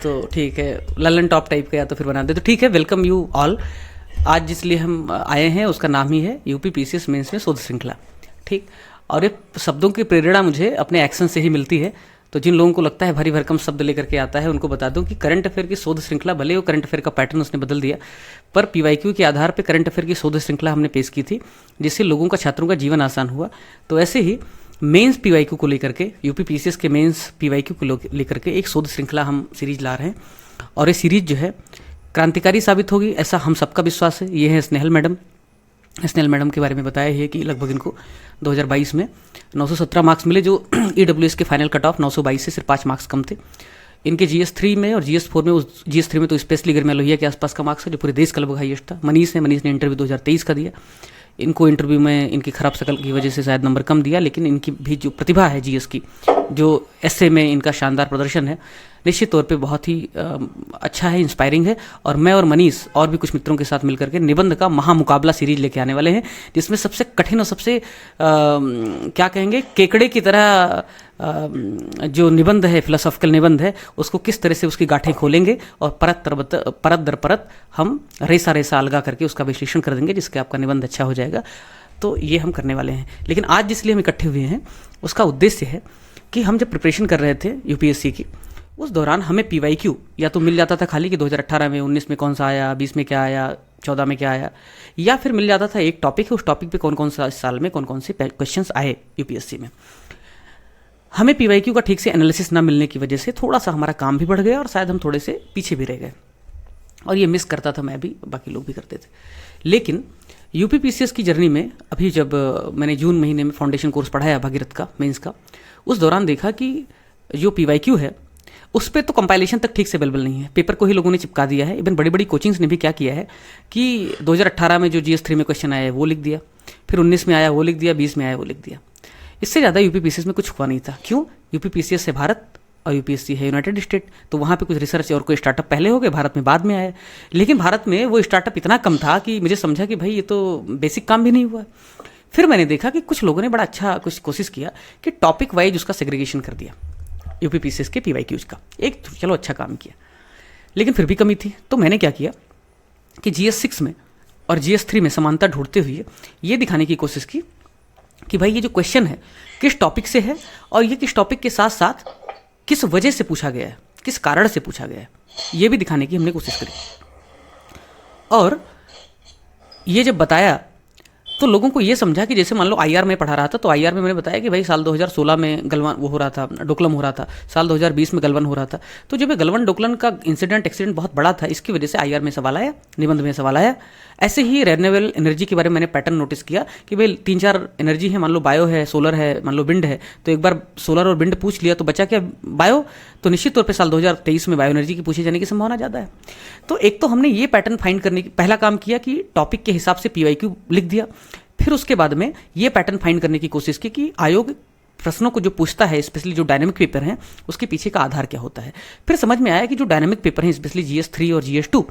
तो ठीक है, ललन टॉप टाइप का या तो फिर बना दे, तो ठीक है। Welcome you all. आज जिसलिए हम आए हैं उसका नाम ही है यूपी पीसीएस मेंस में शोध श्रृंखला, ठीक। और ये शब्दों की प्रेरणा मुझे अपने एक्शन से ही मिलती है। तो जिन लोगों को लगता है भारी भरकम शब्द लेकर के आता है, उनको बता दूं कि करंट अफेयर की शोध श्रृंखला, भले वो करंट अफेयर का पैटर्न उसने बदल दिया, पर पीवाईक्यू के आधार पर करंट अफेयर की शोध श्रृंखला हमने पेश की थी, जिससे लोगों का, छात्रों का जीवन आसान हुआ। तो ऐसे ही मेंस पीवाईक्यू को लेकर के, यूपी पीसीएस के मेंस पीवाईक्यू को लेकर के एक शोध श्रृंखला हम सीरीज ला रहे हैं। और ये सीरीज जो है क्रांतिकारी साबित होगी, ऐसा हम सबका विश्वास है। ये है स्नेहल मैडम। स्नेहल मैडम के बारे में बताया है कि लगभग इनको 2022 में 917 मार्क्स मिले, जो ईडब्ल्यूएस के फाइनल कट ऑफ 922 से सिर्फ 5 मार्क्स कम थे। इनके जीएस3 में और जीएस4 में, उस जीएस3 में तो स्पेशली गर्मिया लोहिया के आसपास का मार्क्स है, जो पूरे देश का लगभग हाईएस्ट था। मनीष ने इंटरव्यू 2023 का दिया। इनको इंटरव्यू में इनकी खराब शक्ल की वजह से शायद नंबर कम दिया, लेकिन इनकी भी जो प्रतिभा है जीएस की, जो एसए में इनका शानदार प्रदर्शन है, निश्चित तौर पे बहुत ही अच्छा है, इंस्पायरिंग है। और मैं और मनीष और भी कुछ मित्रों के साथ मिलकर के निबंध का महामुकाबला सीरीज लेके आने वाले हैं, जिसमें सबसे कठिन और सबसे क्या कहेंगे, केकड़े की तरह जो निबंध है, फिलोसॉफिकल निबंध है, उसको किस तरह से उसकी गांठें खोलेंगे और परत दर परत हम रेसा रेसा अलगा करके उसका विश्लेषण कर देंगे, जिसके आपका निबंध अच्छा हो जाएगा। तो ये हम करने वाले हैं। लेकिन आज जिसलिए हम इकट्ठे हुए हैं, उसका उद्देश्य है कि हम जब प्रिपरेशन कर रहे थे यूपीएससी की, उस दौरान हमें पीवाईक्यू या तो मिल जाता था खाली कि 2018 में, 19 में कौन सा आया, 20 में क्या आया, 14 में क्या आया, या फिर मिल जाता था एक टॉपिक है, उस टॉपिक पे कौन कौन सा इस साल में कौन कौन से क्वेश्चंस आए यूपीएससी में। हमें पीवाईक्यू का ठीक से एनालिसिस ना मिलने की वजह से थोड़ा सा हमारा काम भी बढ़ गया और शायद हम थोड़े से पीछे भी रह गए। और ये मिस करता था मैं भी, बाकी लोग भी करते थे। लेकिन यूपी पीसीएस की जर्नी में अभी जब मैंने जून महीने में फाउंडेशन कोर्स पढ़ाया भागीरथ का, मेंस का, उस दौरान देखा कि जो पीवाईक्यू है उस पर तो कंपाइलेशन तक ठीक से अवेलेबल नहीं है, पेपर को ही लोगों ने चिपका दिया है। इवन बड़ी बड़ी कोचिंग्स ने भी क्या किया है कि 2018 में जो जीएस3 में क्वेश्चन आया है वो लिख दिया, फिर 19 में आया वो लिख दिया, 20 में आया वो लिख दिया। इससे ज़्यादा यूपी पीसीएस में कुछ हुआ नहीं था। क्यों? यूपी पीसीएस है भारत और यूपीएससी है यूनाइटेड स्टेट, तो वहाँ पे कुछ रिसर्च और कोई स्टार्टअप पहले हो गए, भारत में बाद में आए। लेकिन भारत में वो स्टार्टअप इतना कम था कि मुझे समझा कि भाई ये तो बेसिक काम भी नहीं हुआ। फिर मैंने देखा कि कुछ लोगों ने बड़ा अच्छा कुछ कोशिश किया कि टॉपिक वाइज उसका सेग्रीगेशन कर दिया यूपी पीसीएस के पीवाईक्यूज का। एक चलो अच्छा काम किया, लेकिन फिर भी कमी थी। तो मैंने क्या किया कि जीएस6 में और जीएस3 में समानता ढूंढते हुए ये दिखाने की कोशिश की कि भाई ये जो क्वेश्चन है किस टॉपिक से है, और ये किस टॉपिक के साथ साथ किस वजह से पूछा गया है, किस कारण से पूछा गया है, ये भी दिखाने की हमने कोशिश करी। और ये जब बताया तो लोगों को ये समझा कि जैसे मान लो आईआर में पढ़ा रहा था, तो आईआर में मैंने बताया कि भाई साल 2016 में गलवान वो हो रहा था, डोकलम हो रहा था, साल 2020 में गलवान हो रहा था। तो जब ये गलवान डोकलन का एक्सीडेंट बहुत बड़ा था, इसकी वजह से आईआर में सवाल आया, निबंध में सवाल आया। ऐसे ही रिन्यूएबल एनर्जी के बारे में मैंने पैटर्न नोटिस किया कि भाई 3-4 एनर्जी है, मान लो बायो है, सोलर है, मान लो विंड है, तो एक बार सोलर और विंड पूछ लिया तो बचा क्या, बायो। तो निश्चित तौर पे साल 2023 में बायो एनर्जी की पूछे जाने की संभावना ज़्यादा है। तो एक तो हमने ये पैटर्न फाइंड करने की पहला काम किया कि टॉपिक के हिसाब से पीवाईक्यू लिख दिया। फिर उसके बाद में ये पैटर्न फाइंड करने की कोशिश की कि आयोग प्रश्नों को जो पूछता है, स्पेशली जो डायनामिक पेपर हैं, उसके पीछे का आधार क्या होता है। फिर समझ में आया कि जो डायनामिक पेपर हैं, स्पेशली जीएस3 और जीएस2,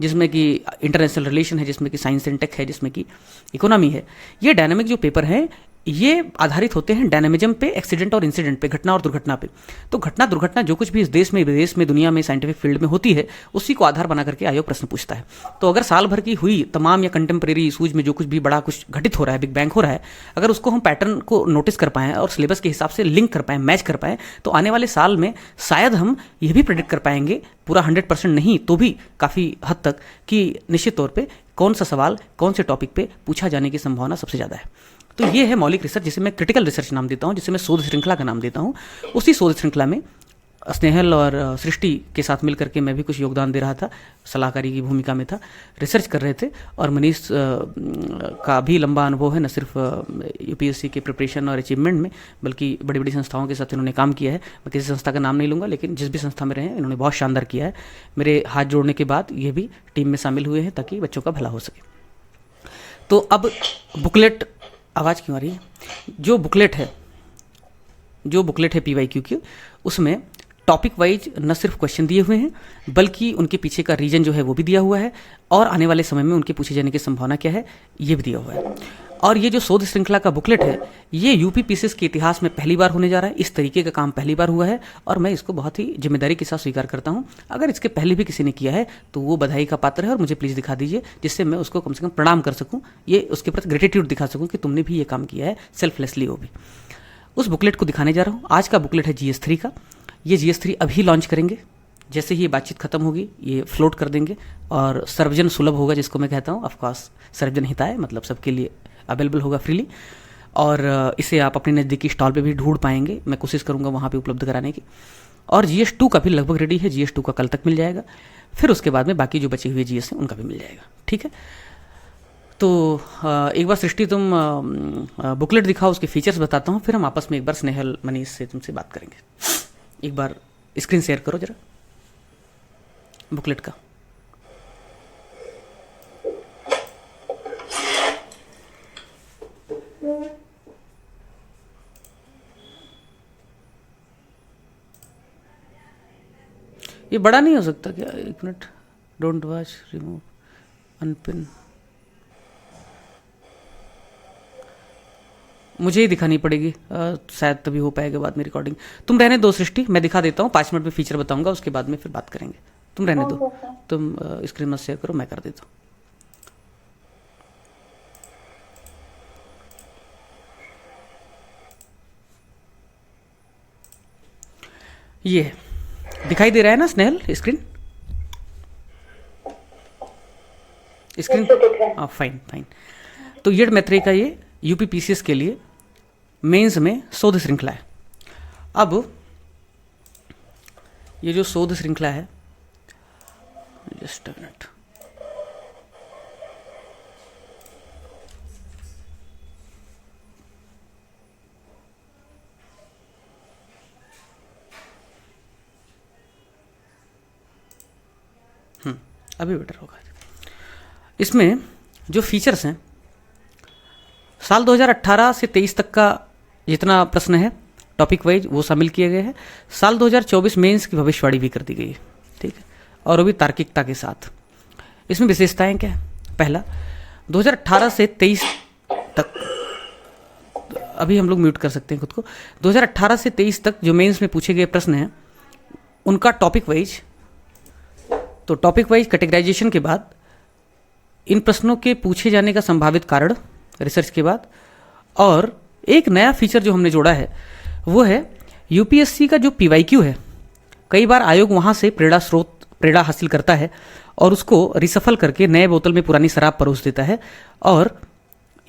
जिसमें कि इंटरनेशनल रिलेशन है, जिसमें कि साइंस एंड टेक है, जिसमें कि इकोनॉमी है, ये डायनामिक जो पेपर हैं ये आधारित होते हैं डायनामिज्म पे, एक्सीडेंट और इंसिडेंट पे, घटना और दुर्घटना पे। तो घटना दुर्घटना जो कुछ भी इस देश में, विदेश में, दुनिया में साइंटिफिक फील्ड में होती है, उसी को आधार बना करके आयोग प्रश्न पूछता है। तो अगर साल भर की हुई तमाम या कंटेम्प्रेरी इशूज में जो कुछ भी बड़ा कुछ घटित हो रहा है, बिग बैंग हो रहा है, अगर उसको हम पैटर्न को नोटिस कर पाएँ और सिलेबस के हिसाब से लिंक कर पाएँ, मैच कर पाएँ, तो आने वाले साल में शायद हम ये भी प्रेडिक्ट कर पाएंगे, पूरा 100% नहीं तो भी काफ़ी हद तक, कि निश्चित तौर पर कौन सा सवाल कौन से टॉपिक पे पूछा जाने की संभावना सबसे ज़्यादा है। तो ये है मौलिक रिसर्च, जिसे मैं क्रिटिकल रिसर्च नाम देता हूँ, जिसे मैं शोध श्रृंखला का नाम देता हूँ। उसी शोध श्रृंखला में स्नेहल और सृष्टि के साथ मिल करके मैं भी कुछ योगदान दे रहा था, सलाहकारी की भूमिका में था, रिसर्च कर रहे थे। और मनीष का भी लंबा अनुभव है, न सिर्फ यूपीएससी के प्रिपरेशन और अचीवमेंट में, बल्कि बड़ी बड़ी संस्थाओं के साथ इन्होंने काम किया है। मैं किसी संस्था का नाम नहीं लूँगा, लेकिन जिस भी संस्था में रहे हैं इन्होंने बहुत शानदार किया है। मेरे हाथ जोड़ने के बाद ये भी टीम में शामिल हुए हैं ताकि बच्चों का भला हो सके। तो अब बुकलेट, आवाज़ क्यों आ रही है, जो बुकलेट है पीवाईक्यू की, उसमें टॉपिक वाइज न सिर्फ क्वेश्चन दिए हुए हैं, बल्कि उनके पीछे का रीजन जो है वो भी दिया हुआ है, और आने वाले समय में उनके पूछे जाने की संभावना क्या है ये भी दिया हुआ है। और ये जो शोध श्रृंखला का बुकलेट है, ये यूपी पीसीएस के इतिहास में पहली बार होने जा रहा है। इस तरीके का काम पहली बार हुआ है और मैं इसको बहुत ही जिम्मेदारी के साथ स्वीकार करता हूँ। अगर इसके पहले भी किसी ने किया है तो वो बधाई का पात्र है और मुझे प्लीज़ दिखा दीजिए, जिससे मैं उसको कम से कम प्रणाम कर सकूँ, ये उसके प्रति ग्रेटिट्यूड दिखा सकूँ कि तुमने भी ये काम किया है सेल्फलेसली। वो भी उस बुकलेट को दिखाने जा रहा हूँ। आज का बुकलेट है GS3 का। ये GS3 अभी लॉन्च करेंगे, जैसे ही ये बातचीत खत्म होगी ये फ्लोट कर देंगे और सर्वजन सुलभ होगा, जिसको मैं कहता हूँ। ऑफकोर्स सर्वजन हिताय, मतलब सबके लिए अवेलेबल होगा फ्रीली, और इसे आप अपने नज़दीकी स्टॉल पे भी ढूंढ पाएंगे। मैं कोशिश करूँगा वहाँ पे उपलब्ध कराने की। और GS2 का भी लगभग रेडी है। GS2 का कल तक मिल जाएगा, फिर उसके बाद में बाकी जो बचे हुए GS हैं उनका भी मिल जाएगा। ठीक है, तो एक बार सृष्टि तुम बुकलेट दिखाओ, उसके फीचर्स बताता हूँ, फिर हम आपस में एक बार स्नेहल मनीष से तुमसे बात करेंगे। एक बार स्क्रीन शेयर करो जरा बुकलेट का। ये बड़ा नहीं हो सकता क्या? एक minute, don't watch, remove, unpin. मुझे ही दिखानी पड़ेगी शायद, तभी हो पाएगा बाद में रिकॉर्डिंग। तुम रहने दो सृष्टि, मैं दिखा देता हूँ, 5 मिनट में फीचर बताऊंगा, उसके बाद में फिर बात करेंगे। तुम रहने दो, तुम स्क्रीन मत शेयर करो, मैं कर देता हूँ। ये दिखाई दे रहा है ना Snehal screen? Screen fine fine. तो ये मैत्रेय का ये यूपी पीसीएस के लिए मेंस में शोध श्रृंखला है। अब ये जो शोध श्रृंखला है, जस्ट अ मिनट, अभी बेटर होगा। इसमें जो फीचर्स हैं, साल 2018 से 23 तक का जितना प्रश्न है टॉपिक वाइज वो शामिल किए गए हैं। साल 2024 मेंस की भविष्यवाणी भी कर दी गई है। ठीक है, और वो भी तार्किकता के साथ। इसमें विशेषताएं क्या है? पहला, 2018 से 23 तक, अभी हम लोग म्यूट कर सकते हैं खुद को। 2018 से 23 तक जो मेंस में पूछे गए प्रश्न हैं उनका टॉपिक वाइज, तो टॉपिक वाइज कैटेगराइजेशन के बाद इन प्रश्नों के पूछे जाने का संभावित कारण रिसर्च के बाद, और एक नया फीचर जो हमने जोड़ा है वो है यूपीएससी का जो पीवाईक्यू है। कई बार आयोग वहाँ से प्रेरणा हासिल करता है और उसको रिसफल करके नए बोतल में पुरानी शराब परोस देता है और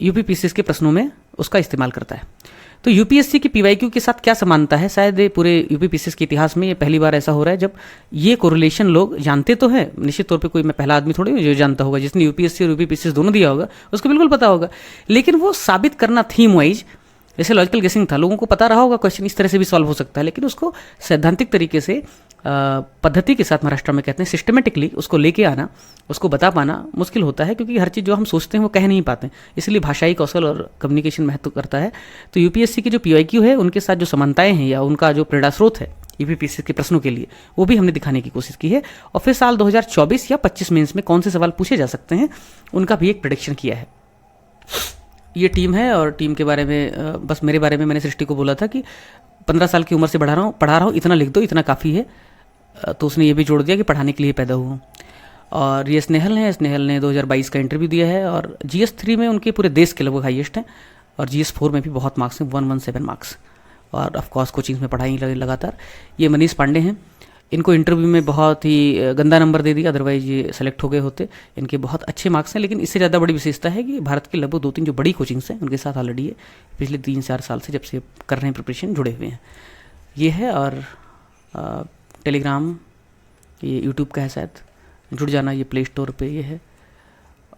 यूपीपीसीएस के प्रश्नों में उसका इस्तेमाल करता है। तो यूपीएससी की पीवाईक्यू के साथ क्या समानता है? शायद पूरे यूपीपीसीएस के इतिहास में ये पहली बार ऐसा हो रहा है जब ये कोरिलेशन लोग जानते तो हैं, निश्चित तौर पे कोई मैं पहला आदमी थोड़ी हूँ जो जानता होगा। जिसने यूपीएससी और यूपीपीसीएस दोनों दिया होगा उसको बिल्कुल पता होगा, लेकिन वो साबित करना थीम वाइज, जैसे लॉजिकल गेसिंग था, लोगों को पता रहा होगा क्वेश्चन इस तरह से भी सॉल्व हो सकता है, लेकिन उसको सैद्धांतिक तरीके से पद्धति के साथ, महाराष्ट्र में कहते हैं सिस्टमेटिकली, उसको लेके आना, उसको बता पाना मुश्किल होता है, क्योंकि हर चीज़ जो हम सोचते हैं वो कह नहीं पाते, इसलिए भाषाई कौशल और कम्युनिकेशन महत्व करता है। तो यूपीएससी की जो पीवाईक्यू है उनके साथ जो समानताएं हैं या उनका जो प्रेरणा स्रोत है यूपीपीसीएस के प्रश्नों के लिए, वो भी हमने दिखाने की कोशिश की है। और फिर साल 2024 या 25 मेंस में कौन से सवाल पूछे जा सकते हैं उनका भी एक प्रेडिक्शन किया है। ये टीम है, और टीम के बारे में बस मेरे बारे में मैंने सृष्टि को बोला था कि 15 साल की उम्र से पढ़ा रहा हूँ, इतना लिख दो, इतना काफ़ी है। तो उसने ये भी जोड़ दिया कि पढ़ाने के लिए पैदा हुआ हूँ। और ये स्नेहल है, स्नेहल ने 2022 का इंटरव्यू दिया है और GS3 में उनके पूरे देश के लगभग हाईएस्ट हैं, और GS4 में भी बहुत मार्क्स हैं, 117 मार्क्स, और ऑफकोर्स कोचिंग में पढ़ाई लगातार। ये मनीष पांडे हैं, इनको इंटरव्यू में बहुत ही गंदा नंबर दे दिया, अदरवाइज ये सेलेक्ट हो गए होते। इनके बहुत अच्छे मार्क्स हैं, लेकिन इससे ज़्यादा बड़ी विशेषता है कि भारत के लगभग 2-3 जो बड़ी कोचिंग्स हैं उनके साथ ऑलरेडी ये पिछले 3-4 साल से जब से कर रहे हैं प्रिपरेशन, जुड़े हुए हैं। ये है, और टेलीग्राम, ये यूट्यूब का है शायद, जुड़ जाना, ये प्ले स्टोर पे ये है।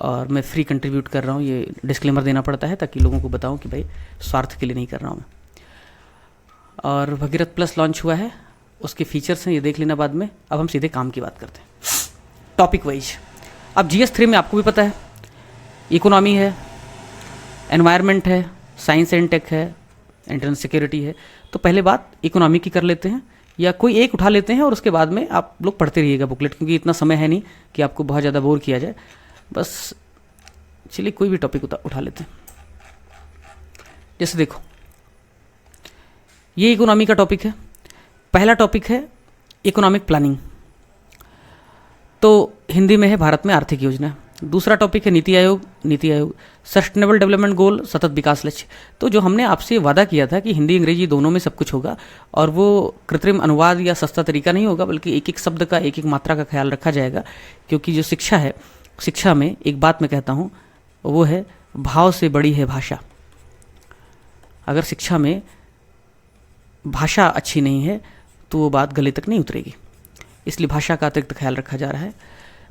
और मैं फ्री कंट्रीब्यूट कर रहा हूँ, ये डिस्क्लेमर देना पड़ता है ताकि लोगों को बताऊँ कि भाई स्वार्थ के लिए नहीं कर रहा हूँ मैं। और भगीरथ प्लस लॉन्च हुआ है, उसके फीचर्स हैं, ये देख लेना बाद में। अब हम सीधे काम की बात करते हैं टॉपिक वाइज। अब GS3 में आपको भी पता है इकोनॉमी है, एनवायरनमेंट है, साइंस एंड टेक है, इंटरनेट सिक्योरिटी है। तो पहले बात इकोनॉमी की कर लेते हैं, या कोई एक उठा लेते हैं और उसके बाद में आप लोग पढ़ते रहिएगा बुकलेट, क्योंकि इतना समय है नहीं कि आपको बहुत ज़्यादा बोर किया जाए। बस चलिए कोई भी टॉपिक उठा लेते हैं। जैसे देखो, ये इकोनॉमी का टॉपिक है। पहला टॉपिक है इकोनॉमिक प्लानिंग, तो हिंदी में है भारत में आर्थिक योजना। दूसरा टॉपिक है NITI Aayog. NITI Aayog sustainable development goal, सतत विकास लक्ष्य। तो जो हमने आपसे वादा किया था कि हिंदी अंग्रेजी दोनों में सब कुछ होगा, और वो कृत्रिम अनुवाद या सस्ता तरीका नहीं होगा, बल्कि एक एक शब्द का, एक एक मात्रा का ख्याल रखा जाएगा। क्योंकि जो शिक्षा है, शिक्षा में एक बात मैं कहता हूँ, वो है भाव से बड़ी है भाषा। अगर शिक्षा में भाषा अच्छी नहीं है तो वो बात गले तक नहीं उतरेगी, इसलिए भाषा का अतिरिक्त ख्याल रखा जा रहा है।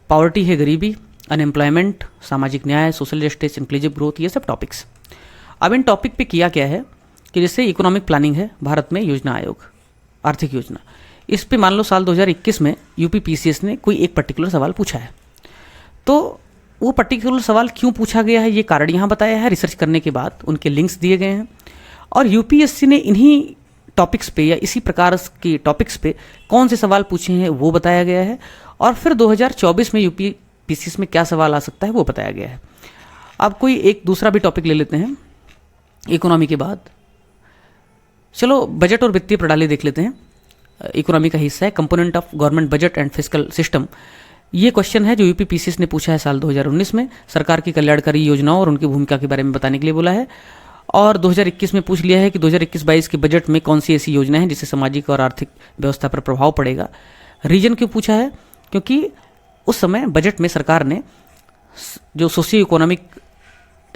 पॉवर्टी है गरीबी, अनएम्प्लॉयमेंट, सामाजिक न्याय, सोशल जस्टिस, इंक्लूसिव ग्रोथ, ये सब टॉपिक्स। अब इन टॉपिक पे किया क्या है कि जैसे इकोनॉमिक प्लानिंग है भारत में योजना आयोग, आर्थिक योजना, इस पे मान लो साल 2021 में यूपी पीसीएस ने कोई एक पर्टिकुलर सवाल पूछा है। तो वो पर्टिकुलर सवाल क्यों पूछा गया है, ये कारण यहाँ बताया है। रिसर्च करने के बाद उनके लिंक्स दिए गए हैं, और यूपीएससी ने इन्हीं टॉपिक्स पे या इसी प्रकार के टॉपिक्स पे कौन से सवाल पूछे हैं वो बताया गया है। और फिर 2024 में यूपी पीसीएस में क्या सवाल आ सकता है वो बताया गया है। अब कोई एक दूसरा भी टॉपिक ले लेते हैं इकोनॉमी के बाद। चलो बजट और वित्तीय प्रणाली देख लेते हैं। इकोनॉमी का हिस्सा है component of government budget and fiscal system. ये क्वेश्चन है जो यूपी पीसीएस ने पूछा है साल 2019 में। सरकार की कल्याणकारी योजनाओं और उनकी भूमिका के बारे में बताने के लिए बोला है। और 2021 में पूछ लिया है कि 2021-22 के बजट में कौन सी ऐसी योजना है जिससे सामाजिक और आर्थिक व्यवस्था पर प्रभाव पड़ेगा। रीजन क्यों पूछा है? क्योंकि उस समय बजट में सरकार ने जो सोशियो इकोनॉमिक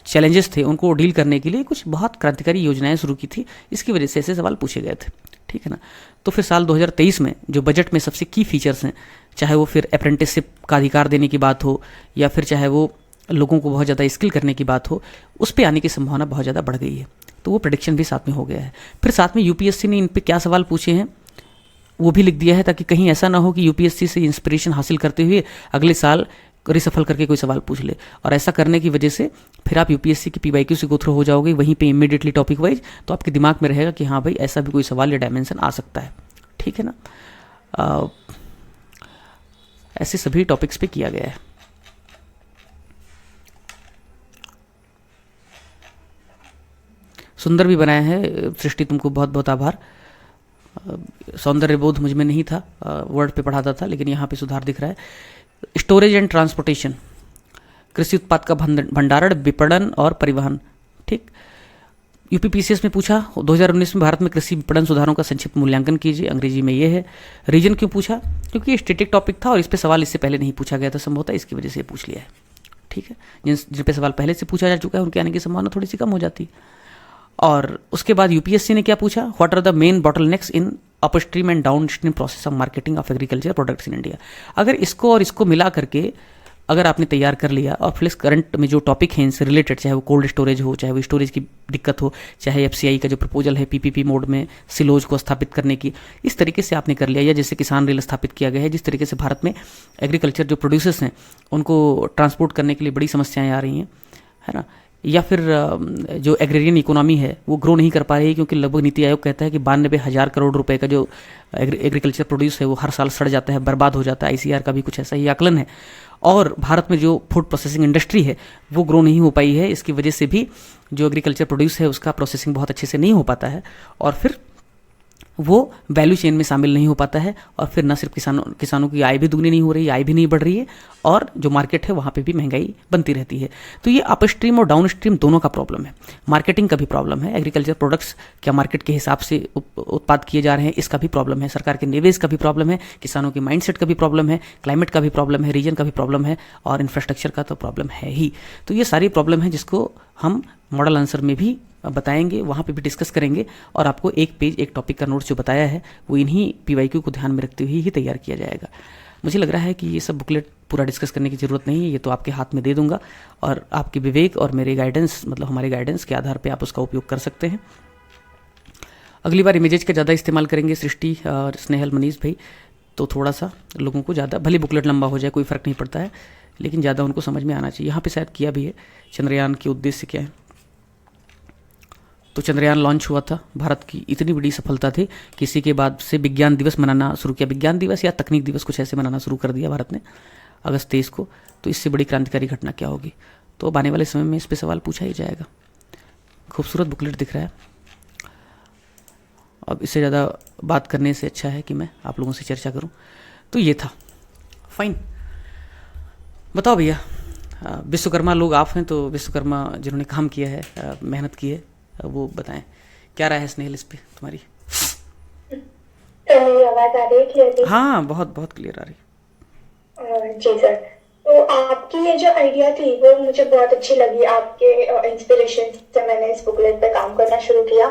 चैलेंजेस थे उनको डील करने के लिए कुछ बहुत क्रांतिकारी योजनाएं शुरू की थी, इसकी वजह से ऐसे सवाल पूछे गए थे। ठीक है ना। तो फिर साल 2023 में जो बजट में सबसे की फीचर्स हैं, चाहे वो फिर अप्रेंटिसशिप का अधिकार देने की बात हो या फिर चाहे वो लोगों को बहुत ज़्यादा स्किल करने की बात हो, उस पे आने की संभावना बहुत ज़्यादा बढ़ गई है। तो वो प्रेडिक्शन भी साथ में हो गया है। फिर साथ में यूपीएससी ने इन पे क्या सवाल पूछे हैं वो भी लिख दिया है, ताकि कहीं ऐसा ना हो कि यूपीएससी से इंस्पिरेशन हासिल करते हुए अगले साल रिसफल करके कोई सवाल पूछ ले, और ऐसा करने की वजह से फिर आप यूपीएससी की पीवाईक्यू से गो थ्रू हो जाओगे वहीं पे इमीडिएटली टॉपिक वाइज, तो आपके दिमाग में रहेगा कि हाँ भाई ऐसा भी कोई सवाल या डायमेंशन आ सकता है। ठीक है ना। ऐसे सभी टॉपिक्स पे किया गया है। सुंदर भी बनाया है सृष्टि, तुमको बहुत बहुत आभार। सौंदर्य बोध मुझ में नहीं था, वर्ड पे पढ़ाता था, लेकिन यहाँ पे सुधार दिख रहा है। स्टोरेज एंड ट्रांसपोर्टेशन, कृषि उत्पाद का भंडारण, विपणन और परिवहन। ठीक, यूपीपीसीएस में पूछा 2019 में भारत में कृषि विपणन सुधारों का संक्षिप्त मूल्यांकन कीजिए, अंग्रेजी में ये है। रीजन क्यों पूछा? क्योंकि ये स्टैटिक टॉपिक था और इस पे सवाल इससे पहले नहीं पूछा गया था संभवतः, इसकी वजह से पूछ लिया है। ठीक है, जिन पे सवाल पहले से पूछा जा चुका है उनके आने की संभावना थोड़ी सी कम हो जाती है। और उसके बाद यूपीएससी ने क्या पूछा? What are the main bottlenecks in upstream and downstream process of marketing of agriculture products in India. अगर इसको और इसको मिला करके अगर आपने तैयार कर लिया और प्लस करंट में जो टॉपिक हैं इनसे रिलेटेड, चाहे वो कोल्ड स्टोरेज हो, चाहे वो स्टोरेज की दिक्कत हो, चाहे एफसीआई का जो प्रपोजल है पीपीपी मोड में सिलोज को स्थापित करने की, इस तरीके से आपने कर लिया, या जैसे किसान रेल स्थापित किया गया है, जिस तरीके से भारत में एग्रीकल्चर जो प्रोड्यूसर्स हैं उनको ट्रांसपोर्ट करने के लिए बड़ी समस्याएं आ रही हैं, है ना। या फिर जो एग्रेरियन इकोनॉमी है वो ग्रो नहीं कर पा रही है, क्योंकि लगभग नीति आयोग कहता है कि 92,000 करोड़ रुपए का जो एग्रीकल्चर प्रोड्यूस है वो हर साल सड़ जाता है, बर्बाद हो जाता है। आईसीआर का भी कुछ ऐसा ही आकलन है। और भारत में जो फूड प्रोसेसिंग इंडस्ट्री है वो ग्रो नहीं हो पाई है, इसकी वजह से भी जो एग्रीकल्चर प्रोड्यूस है उसका प्रोसेसिंग बहुत अच्छे से नहीं हो पाता है, और फिर वो वैल्यू चेन में शामिल नहीं हो पाता है। और फिर न सिर्फ किसानों की आय भी दुगनी नहीं हो रही, आय भी नहीं बढ़ रही है, और जो मार्केट है वहाँ पे भी महंगाई बनती रहती है। तो ये अपस्ट्रीम और डाउनस्ट्रीम दोनों का प्रॉब्लम है। मार्केटिंग का भी प्रॉब्लम है, एग्रीकल्चर प्रोडक्ट्स क्या मार्केट के हिसाब से उत्पाद किए जा रहे हैं इसका भी प्रॉब्लम है, सरकार के निवेश का भी प्रॉब्लम है, किसानों के माइंडसेट का भी प्रॉब्लम है, क्लाइमेट का भी प्रॉब्लम है, रीजन का भी प्रॉब्लम है, और इंफ्रास्ट्रक्चर का तो प्रॉब्लम है ही। तो ये सारी प्रॉब्लम है जिसको हम मॉडल आंसर में भी बताएंगे, वहाँ पे भी डिस्कस करेंगे, और आपको एक पेज एक टॉपिक का नोट्स जो बताया है वो इन्हीं पीवाईक्यू को ध्यान में रखते हुए ही तैयार किया जाएगा। मुझे लग रहा है कि ये सब बुकलेट पूरा डिस्कस करने की ज़रूरत नहीं है, ये तो आपके हाथ में दे दूंगा, और आपके विवेक और मेरे गाइडेंस, मतलब हमारे गाइडेंस के आधार पर आप उसका उपयोग कर सकते हैं। अगली बार इमेजेज का ज़्यादा इस्तेमाल करेंगे सृष्टि और स्नेहल मनीष भाई, तो थोड़ा सा लोगों को ज़्यादा, भले बुकलेट लंबा हो जाए कोई फ़र्क नहीं पड़ता है, लेकिन ज़्यादा उनको समझ में आना चाहिए। यहाँ पे शायद किया भी है चंद्रयान के उद्देश्य क्या है। तो चंद्रयान लॉन्च हुआ था, भारत की इतनी बड़ी सफलता थी कि इसी के बाद से विज्ञान दिवस मनाना शुरू किया, विज्ञान दिवस या तकनीक दिवस कुछ ऐसे मनाना शुरू कर दिया भारत ने अगस्त 23 को। तो इससे बड़ी क्रांतिकारी घटना क्या होगी? तो अब आने वाले समय में इस पर सवाल पूछा ही जाएगा। खूबसूरत बुकलेट दिख रहा है। अब इससे ज़्यादा बात करने से अच्छा है कि मैं आप लोगों से चर्चा करूं। तो ये था, फाइन। बताओ भैया, विश्वकर्मा लोग आप हैं, तो विश्वकर्मा जिन्होंने काम किया है, मेहनत की है, वो बताएं क्या राय है स्नेहल इस पे तुम्हारी? तो मेरी आवाज आ रही है क्लियरली? हाँ, बहुत बहुत क्लियर आ रही। जी सर। तो आपकी ये जो आइडिया थी वो मुझे बहुत अच्छी लगी। आपके इंस्पिरेशन से मैंने इस बुकलेट पे काम करना शुरू किया।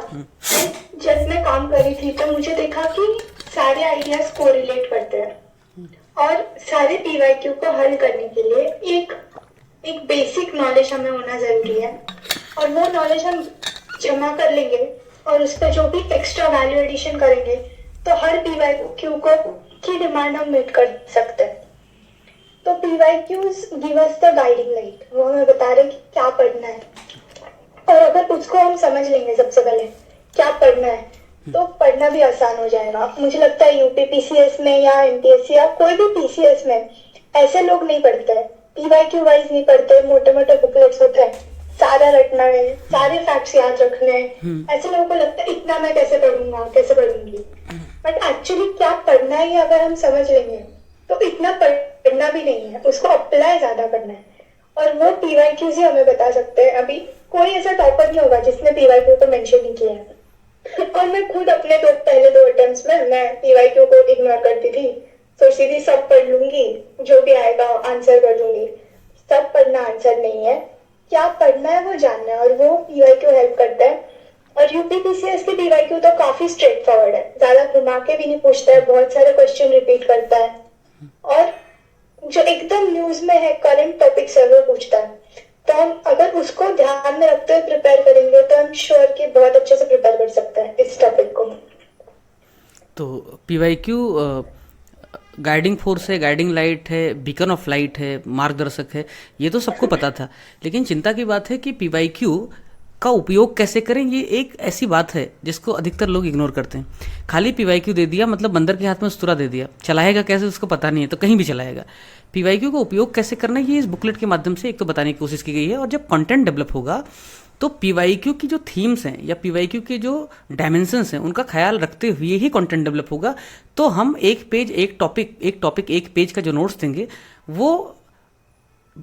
जब मैं काम कर रही थी तो मुझे देखा कि सारे आइडियाज कोरिलेट करते हैं और सारे पीवाईक्यू को हल करने के लिए एक एक बेसिक नॉलेज हमें होना जरूरी है, और वो नॉलेज हम जमा कर लेंगे और उस पर जो भी एक्स्ट्रा वैल्यू एडिशन करेंगे तो हर पीवाईक्यू को की डिमांड हम मीट कर सकते हैं। तो PYQs give us the guiding light, वो हमें बता रहे कि क्या पढ़ना है, और अगर उसको हम समझ लेंगे सबसे पहले क्या पढ़ना है तो पढ़ना भी आसान हो जाएगा। मुझे लगता है यूपी PCS में या MPSC या कोई भी PCS में ऐसे लोग नहीं पढ़ते हैं, PYQ वाइज नहीं पढ़ते, मोटे मोटे बुकलेट्स होते हैं, सारा रटना है, सारे फैक्ट्स याद रखने हैं। ऐसे लोगों को लगता है इतना मैं कैसे पढ़ूंगा, कैसे पढ़ूंगी, बट एक्चुअली क्या पढ़ना है अगर हम समझ लेंगे तो इतना पढ़ना भी नहीं है, उसको अप्लाई ज्यादा करना है, और वो PYQs ही हमें बता सकते हैं। अभी कोई ऐसा टॉपर नहीं होगा जिसने PYQ को मेंशन नहीं किया है। और मैं खुद अपने पहले 2 अटेम्प्ट्स में मैं PYQ को इग्नोर करती थी, सोचती थी सब पढ़ लूंगी, जो भी आएगा आंसर कर दूंगी। सब पढ़ना आंसर नहीं है, क्या पढ़ना है वो जानना है, और वो PYQ हेल्प करता है। और यूपी PCS की PYQ तो काफी स्ट्रेट फॉरवर्ड है, ज्यादा घुमा के भी नहीं पूछता है, बहुत सारे क्वेश्चन रिपीट करता है, और जो एकदम न्यूज में है करंट टॉपिक से वो पूछता है। तो हम अगर उसको ध्यान में रखते हुए प्रिपेयर करेंगे तो हम श्योर कि बहुत अच्छे से प्रिपेयर कर सकते हैं इस टॉपिक को। तो PYQ गाइडिंग फोर्स है, गाइडिंग लाइट है, बीकन ऑफ लाइट है, मार्गदर्शक है, ये तो सबको पता था। लेकिन चिंता की बात है कि PYQ का उपयोग कैसे करें, ये एक ऐसी बात है जिसको अधिकतर लोग इग्नोर करते हैं। खाली PYQ दे दिया मतलब बंदर के हाथ में उस्तरा दे दिया, चलाएगा कैसे उसको पता नहीं है, तो कहीं भी चलाएगा। PYQ का उपयोग कैसे करना है ये इस बुकलेट के माध्यम से एक तो बताने की कोशिश की गई है। और जब कंटेंट डेवलप होगा तो PYQ की जो थीम्स हैं या PYQ के जो डायमेंशंस हैं उनका ख्याल रखते हुए ही कंटेंट डेवलप होगा। तो हम एक पेज एक टॉपिक एक पेज का जो नोट्स देंगे वो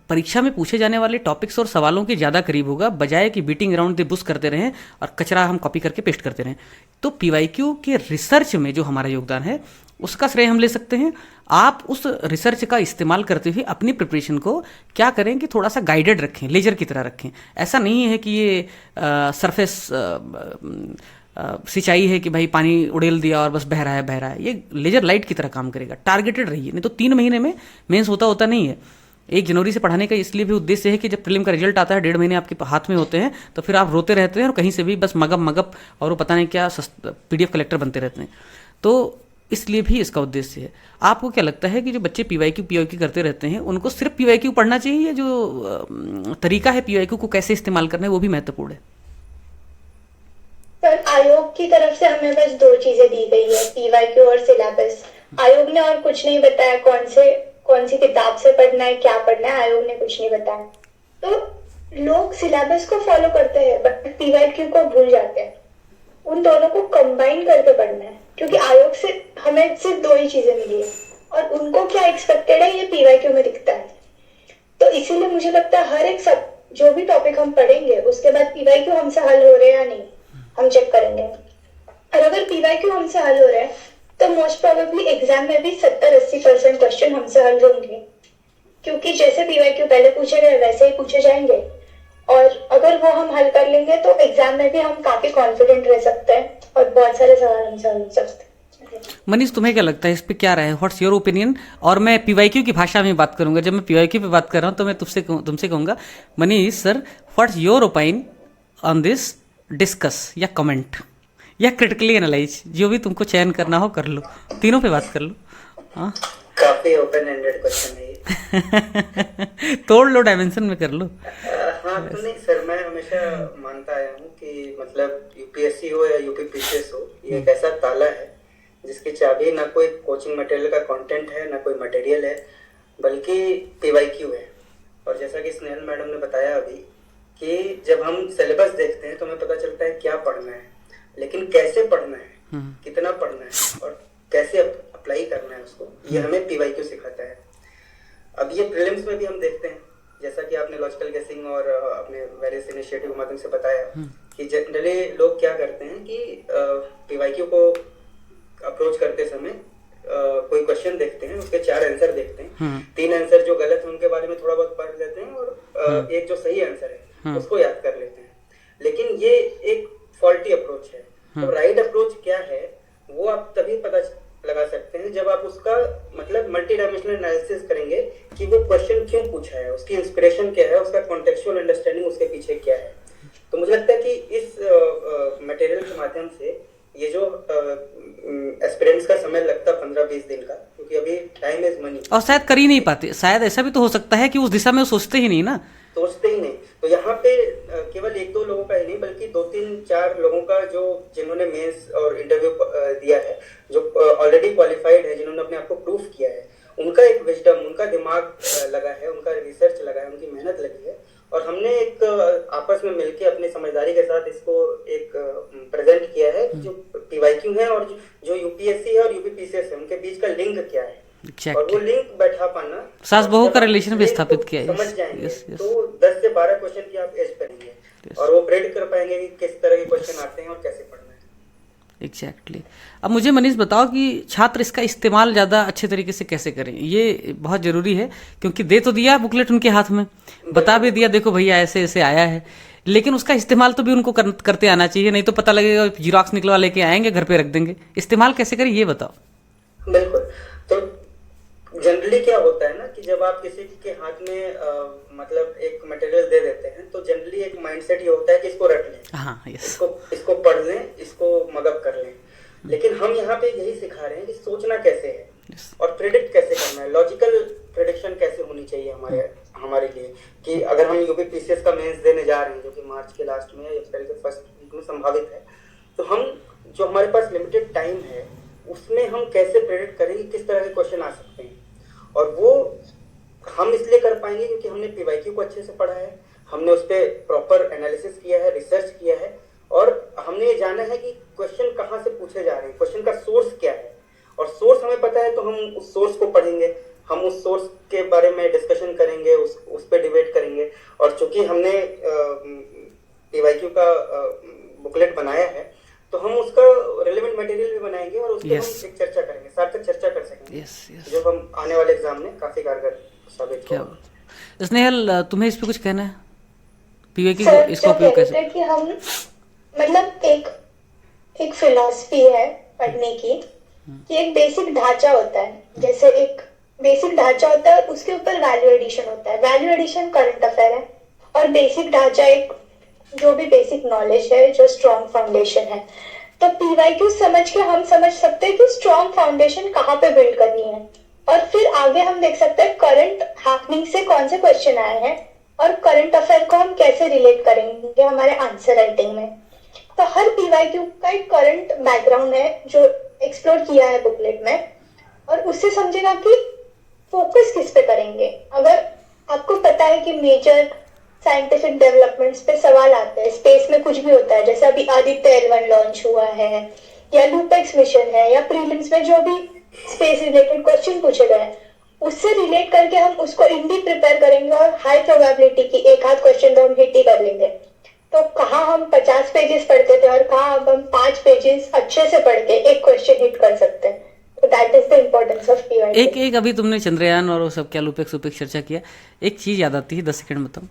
परीक्षा में पूछे जाने वाले टॉपिक्स और सवालों के ज़्यादा करीब होगा, बजाय कि बीटिंग अराउंड द बुश करते रहें और कचरा हम कॉपी करके पेस्ट करते रहें। तो PYQ के रिसर्च में जो हमारा योगदान है उसका श्रेय हम ले सकते हैं। आप उस रिसर्च का इस्तेमाल करते हुए अपनी प्रिपरेशन को क्या करें कि थोड़ा सा गाइडेड रखें, लेजर की तरह रखें। ऐसा नहीं है कि ये सरफेस सिंचाई है कि भाई पानी उड़ेल दिया और बस बह रहा है। ये लेजर लाइट की तरह काम करेगा। टारगेटेड रहिए, नहीं तो 3 महीने में मेंस होता नहीं है। 1 जनवरी से पढ़ाने का इसलिए भी उद्देश्य है कि जब प्रीलिम का रिजल्ट आता है 1.5 महीने आपके हाथ में होते हैं, तो फिर आप रोते रहते हैं और कहीं से भी बस मगअप और वो पता नहीं क्या PDF कलेक्टर बनते रहते हैं। तो इसलिए भी इसका उद्देश्य है। आपको क्या लगता है कि जो बच्चे PYQ करते रहते हैं उनको सिर्फ PYQ पढ़ना चाहिए, या जो तरीका है PYQ को कैसे इस्तेमाल करना है वो भी महत्वपूर्ण है? सर, आयोग की तरफ से हमें बस 2 चीजें दी गई है, PYQ और सिलेबस। आयोग ने और कुछ नहीं बताया कौन सी किताब से पढ़ना है, क्या पढ़ना है, आयोग ने कुछ नहीं बताया। तो लोग सिलेबस को फॉलो करते हैं बट PYQ को भूल जाते हैं। उन दोनों को कंबाइन करके पढ़ना है, क्योंकि आयोग से हमें सिर्फ 2 ही चीजें मिली है और उनको क्या एक्सपेक्टेड है ये PYQ में दिखता है। तो इसीलिए मुझे लगता है हर एक सब जो भी टॉपिक हम पढ़ेंगे उसके बाद PYQ हमसे हल हो रहे हैं या नहीं हम चेक करेंगे, और अगर PYQ हमसे हल हो रहा है तो मोस्ट प्रोबेबली एग्जाम में भी 70-80% क्वेश्चन हमसे हल होंगे, क्योंकि जैसे PYQ पहले पूछे गए वैसे ही पूछे जाएंगे। और अगर वो हम हल कर लेंगे तो एग्जाम में भी हम काफी कॉन्फिडेंट रह सकते हैं और बहुत सारे सवाल हमसे हल हो सकते हैं। मनीष, तुम्हें क्या लगता है इस पे, क्या रहा है, व्हाट्स योर ओपिनियन? और मैं PYQ की भाषा में बात करूंगा। जब मैं PYQ पे बात कर रहा हूं तो मैं तुमसे कहूंगा Manish sir, what's your opinion on this, discuss या कमेंट या क्रिटिकली एनालाइज, जो भी तुमको चयन करना हो कर लो, तीनों पे बात कर लो। हाँ, काफी ओपन एंडेड क्वेश्चन है ये। तोड़ लो, डायमेंशन में कर लो। हाँ, तो नहीं सर, मैं हमेशा मानता आया हूँ कि मतलब UPSC हो या UP PCS हो, ये एक ऐसा ताला है जिसकी चाबी ना कोई कोचिंग मटेरियल का कंटेंट है, ना कोई मटेरियल है, बल्कि PYQ है। और जैसा कि स्नेहल मैडम ने बताया अभी कि जब हम सिलेबस देखते हैं तो हमें पता चलता है क्या पढ़ना है, लेकिन कैसे पढ़ना है, कितना पढ़ना है और कैसे अप्लाई करना है उसको, ये हमें पीवाईक्यू सिखाता है। अब ये प्रीलिम्स में भी हम देखते हैं, जैसा कि आपने लॉजिकल गेसिंग और अपने वेरियस इनिशिएटिव के माध्यम से बताया कि जनरली लोग क्या करते हैं कि पीवाईक्यू को अप्रोच करते समय कोई क्वेश्चन देखते हैं, उसके 4 आंसर देखते हैं, 3 आंसर जो गलत है उनके बारे में थोड़ा बहुत पढ़ लेते हैं और एक जो सही आंसर है उसको याद कर लेते हैं। लेकिन ये एक फॉल्टी अप्रोच है। तो राइट अप्रोच क्या है वो आप तभी पता लगा सकते हैं जब आप उसका मतलब मल्टी डायमेंशनल एनालिसिस करेंगे कि वो क्वेश्चन क्यों पूछा है, उसकी इंस्पिरेशन क्या है, उसका कॉन्टेक्चुअल अंडरस्टैंडिंग उसके पीछे क्या है। तो मुझे लगता है कि इस मटेरियल के माध्यम से ये जो एस्पिरेंट्स का समय लगता 15-20 दिन का, क्योंकि अभी टाइम इज मनी, और शायद कर ही नहीं पाते। शायद ऐसा भी तो हो सकता है कि उस दिशा में वो सोचते ही नहीं ना, सोचते ही नहीं। तो यहाँ पे केवल 1-2 लोगों का ही नहीं बल्कि 2-3-4 लोगों का जो जिन्होंने मेंस और इंटरव्यू दिया है, जो ऑलरेडी क्वालिफाइड है, जिन्होंने अपने आप को प्रूफ किया है, उनका एक विजडम, उनका दिमाग लगा है, उनका रिसर्च लगा है, उनकी मेहनत लगी है और हमने एक आपस में मिलकर अपनी समझदारी के साथ इसको एक प्रेजेंट किया है। जो पीवाईक्यू है और जो यूपीएससी है और यूपीपीसीएस है उनके बीच का लिंक क्या है और वो लिंक बैठा पाना, सास बहू का रिलेशन भी स्थापित किया है, समझ जाएंगे तो 10 से 12 क्वेश्चन की आप एज करेंगे और वो प्रेडिक्ट कर पाएंगे कि किस तरह के क्वेश्चन आते हैं और कैसे पढ़ना है। एग्जैक्टली। अब मुझे मनीष बताओ कि छात्र इसका इस्तेमाल ज़्यादा अच्छे तरीके से कैसे करें, ये बहुत ज़रूरी है क्योंकि दे तो दिया बुकलेट उनके हाथ में, बता भी दिया देखो भैया ऐसे ऐसे आया है, लेकिन उसका इस्तेमाल तो भी उनको करते आना चाहिए, नहीं तो पता लगेगा जीरोक्स निकलवा लेके आएंगे घर पे रख देंगे। इस्तेमाल कैसे करें ये बताओ। बिल्कुल। तो जनरली क्या होता है ना कि जब आप किसी के हाथ में मतलब एक मटेरियल दे देते हैं तो जनरली एक माइंडसेट ये होता है कि इसको रट लें, हाँ, यस। इसको पढ़ लें, इसको मगअप कर लें। लेकिन हम यहाँ पे यही सिखा रहे हैं कि सोचना कैसे है और प्रेडिक्ट कैसे करना है, लॉजिकल प्रेडिक्शन कैसे होनी चाहिए हमारे लिए कि अगर हम यूपीपीसीएस का मेंस देने जा रहे हैं जो कि मार्च के लास्ट में या अप्रैल के फर्स्ट वीक में संभावित है, तो हम जो हमारे पास लिमिटेड टाइम है उसमें हम कैसे प्रेडिक्ट करेंगे किस तरह के क्वेश्चन आ सकते हैं। और वो हम इसलिए कर पाएंगे क्योंकि हमने पीवाईक्यू को अच्छे से पढ़ा है, हमने उस पर प्रॉपर एनालिसिस किया है, रिसर्च किया है और हमने ये जाना है कि क्वेश्चन कहाँ से पूछे जा रहे हैं, क्वेश्चन का सोर्स क्या है और सोर्स हमें पता है तो हम उस सोर्स को पढ़ेंगे, हम उस सोर्स के बारे में डिस्कशन करेंगे, उस पर डिबेट करेंगे। और चूंकि हमने पीवाईक्यू का बुकलेट बनाया है तो हम उसका रेलेवेंट मटेरियल भी बनाएंगे और उस पर हम एक चर्चा करेंगे, सार्थक चर्चा कर सकेंगे जो हम आने वाले एग्जाम में काफी कारगर साबित होगा। स्नेहल तुम्हें इस पे कुछ कहना है, पीवाईक्यू इसका उपयोग कैसे? कि हम मतलब एक फिलॉसफी है पढ़ने की कि एक बेसिक ढांचा होता है, जैसे एक बेसिक ढांचा होता है उसके ऊपर वैल्यू एडिशन होता है, वैल्यू एडिशन करंट अफेयर है और बेसिक ढांचा एक जो भी बेसिक नॉलेज है जो स्ट्रॉन्ग फाउंडेशन है। तो पीवाईक्यू समझ के हम समझ सकते हैं कि स्ट्रॉन्ग फाउंडेशन कहाँ पे बिल्ड करनी है और फिर आगे हम देख सकते हैं करंट हैपनिंग से कौन से क्वेश्चन आए हैं और करंट अफेयर को हम कैसे रिलेट करेंगे हमारे आंसर राइटिंग में। तो हर पीवाईक्यू का एक करंट बैकग्राउंड है जो एक्सप्लोर किया है बुकलेट में और उससे समझेगा कि फोकस किस पे करेंगे। अगर आपको पता है कि मेजर साइंटिफिक डेवलपमेंट्स पे सवाल आते हैं, स्पेस में कुछ भी होता है, जैसे अभी आदित्य L1 लॉन्च हुआ है या लूपेक्स मिशन है या प्रीलिम्स में जो भी स्पेस रिलेटेड क्वेश्चन पूछे गए हैं उससे रिलेट करके हम उसको इंडी प्रिपेयर करेंगे और हाई प्रोबेबिलिटी की एक आध क्वेश्चन तो हम हिट ही कर लेंगे। तो कहाँ हम 50 पेजेस पढ़ते थे और कहाँ अब हम 5 पेजेस अच्छे से पढ़ के एक क्वेश्चन हिट कर सकते हैं। तो that is the importance of PYQ. एक अभी तुमने चंद्रयान और वो सब क्या लूपेक्स चर्चा किया, एक चीज याद आती है 10 सेकंड बताऊं।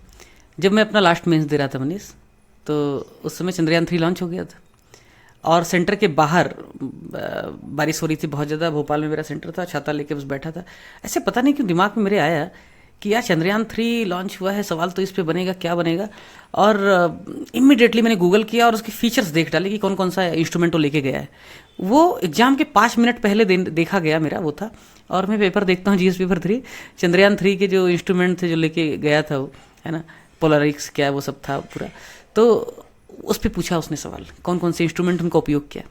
जब मैं अपना लास्ट मेंस दे रहा था मनीष, तो उस समय चंद्रयान 3 लॉन्च हो गया था और सेंटर के बाहर बारिश हो रही थी बहुत ज़्यादा, भोपाल में मेरा सेंटर था, छाता लेके बस बैठा था। ऐसे पता नहीं क्यों दिमाग में मेरे आया कि यार चंद्रयान 3 लॉन्च हुआ है, सवाल तो इस पे बनेगा, क्या बनेगा। और इमीडिएटली मैंने गूगल किया और उसके फीचर्स देख डाले कि कौन कौन सा इंस्ट्रूमेंट वो लेके गया है। वो एग्जाम के 5 मिनट पहले देखा गया मेरा वो था। और मैं पेपर देखता हूँ जीएस पेपर 3, चंद्रयान 3 के जो इंस्ट्रूमेंट थे जो लेके गया था वो, है ना, पोलरिक्स क्या वो सब था पूरा। तो उस पर पूछा उसने सवाल, कौन कौन से इंस्ट्रूमेंट उनका उपयोग किया।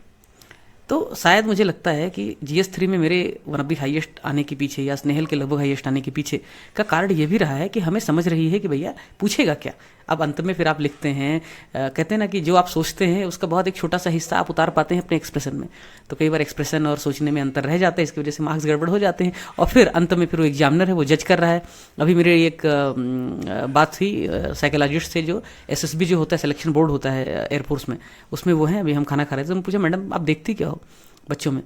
तो शायद मुझे लगता है कि GS3 में मेरे वन ऑफ द हाईएस्ट आने के पीछे या स्नेहल के लगभग हाईएस्ट आने के पीछे का कारण ये भी रहा है कि हमें समझ रही है कि भैया पूछेगा क्या। अब अंत में फिर आप लिखते हैं, कहते हैं ना कि जो आप सोचते हैं उसका बहुत एक छोटा सा हिस्सा आप उतार पाते हैं अपने एक्सप्रेशन में। तो कई बार एक्सप्रेशन और सोचने में अंतर रह जाता है, इसकी वजह से मार्क्स गड़बड़ हो जाते हैं और फिर अंत में फिर वो एग्जामिनर है वो जज कर रहा है। अभी मेरे एक बात थी साइकोलॉजिस्ट से, जो SSB जो होता है सिलेक्शन बोर्ड होता है एयरफोर्स में, उसमें वो हैं। अभी हम खाना खा रहे थे तो मैं पूछा, मैडम आप देखती क्या हो बच्चों में,